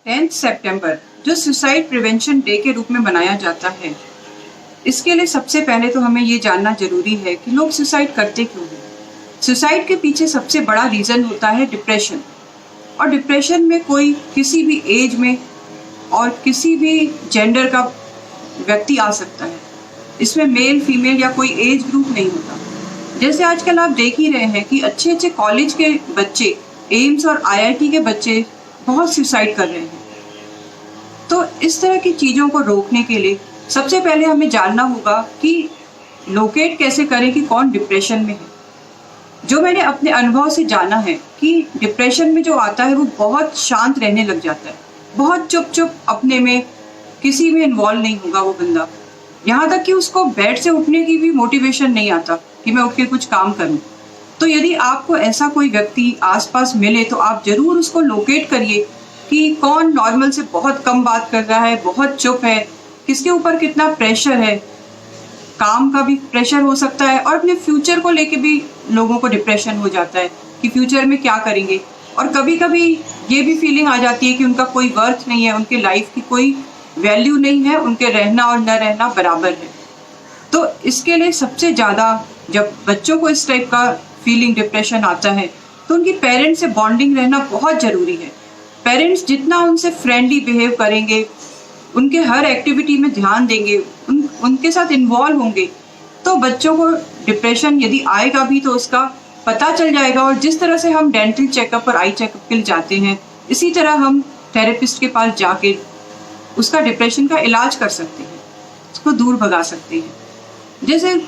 10 सितंबर जो suicide prevention day के रूप में मनाया जाता है, इसके लिए सबसे पहले तो हमें ये जानना जरूरी है कि लोग सुसाइड करते क्यों हैं। सुसाइड के पीछे सबसे बड़ा रीज़न होता है डिप्रेशन। और डिप्रेशन में कोई किसी भी एज में और किसी भी जेंडर का व्यक्ति आ सकता है। इसमें मेल फीमेल या कोई एज ग्रुप नहीं होता। जैसे आजकल आप देख ही रहे हैं कि अच्छे अच्छे कॉलेज के बच्चे, एम्स और आईआईटी के बच्चे बहुत सुसाइड कर रहे हैं। तो इस तरह की चीज़ों को रोकने के लिए सबसे पहले हमें जानना होगा कि लोकेट कैसे करें कि कौन डिप्रेशन में है। जो मैंने अपने अनुभव से जाना है कि डिप्रेशन में जो आता है वो बहुत शांत रहने लग जाता है, बहुत चुप चुप अपने में, किसी में इन्वॉल्व नहीं होगा वो बंदा। यहाँ तक कि उसको बेड से उठने की भी मोटिवेशन नहीं आता कि मैं उठ के कुछ काम करूँ। तो यदि आपको ऐसा कोई व्यक्ति आसपास मिले तो आप जरूर उसको लोकेट करिए कि कौन नॉर्मल से बहुत कम बात कर रहा है, बहुत चुप है, किसके ऊपर कितना प्रेशर है। काम का भी प्रेशर हो सकता है और अपने फ्यूचर को लेके भी लोगों को डिप्रेशन हो जाता है कि फ्यूचर में क्या करेंगे। और कभी कभी ये भी फीलिंग आ जाती है कि उनका कोई वर्थ नहीं है, उनके लाइफ की कोई वैल्यू नहीं है, उनके रहना और न रहना बराबर है। तो इसके लिए सबसे ज़्यादा जब बच्चों को इस टाइप का फीलिंग डिप्रेशन आता है तो उनकी पेरेंट्स से बॉन्डिंग रहना बहुत ज़रूरी है। पेरेंट्स जितना उनसे फ्रेंडली बिहेव करेंगे, उनके हर एक्टिविटी में ध्यान देंगे, उनके साथ इन्वॉल्व होंगे, तो बच्चों को डिप्रेशन यदि आएगा भी तो उसका पता चल जाएगा। और जिस तरह से हम डेंटल चेकअप और आई चेकअप के लिए जाते हैं, इसी तरह हम थेरेपिस्ट के पास जाके उसका डिप्रेशन का इलाज कर सकते हैं, उसको दूर भगा सकते हैं। जैसे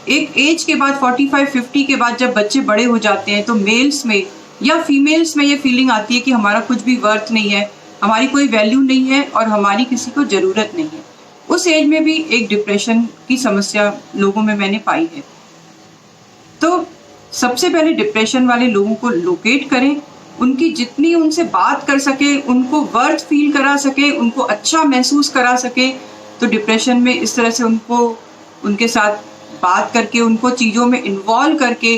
एक एज के बाद 45-50 के बाद जब बच्चे बड़े हो जाते हैं तो मेल्स में या फीमेल्स में ये फीलिंग आती है कि हमारा कुछ भी वर्थ नहीं है, हमारी कोई वैल्यू नहीं है और हमारी किसी को ज़रूरत नहीं है। उस एज में भी एक डिप्रेशन की समस्या लोगों में मैंने पाई है। तो सबसे पहले डिप्रेशन वाले लोगों को लोकेट करें, उनकी जितनी उनसे बात कर सके, उनको वर्थ फील करा सके, उनको अच्छा महसूस करा सके। तो डिप्रेशन में इस तरह से उनके साथ बात करके, उनको चीज़ों में इन्वॉल्व करके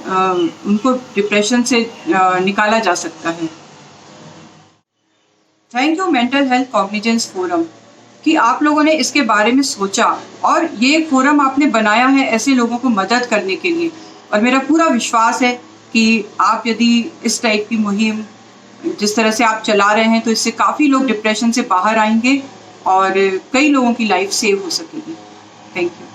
उनको डिप्रेशन से निकाला जा सकता है। Thank you mental health cognizance forum कि आप लोगों ने इसके बारे में सोचा और ये फोरम आपने बनाया है ऐसे लोगों को मदद करने के लिए। और मेरा पूरा विश्वास है कि आप यदि इस टाइप की मुहिम जिस तरह से आप चला रहे हैं तो इससे काफ़ी लोग डिप्रेशन से बाहर आएंगे और कई लोगों की लाइफ सेव हो सकेगी। Thank you.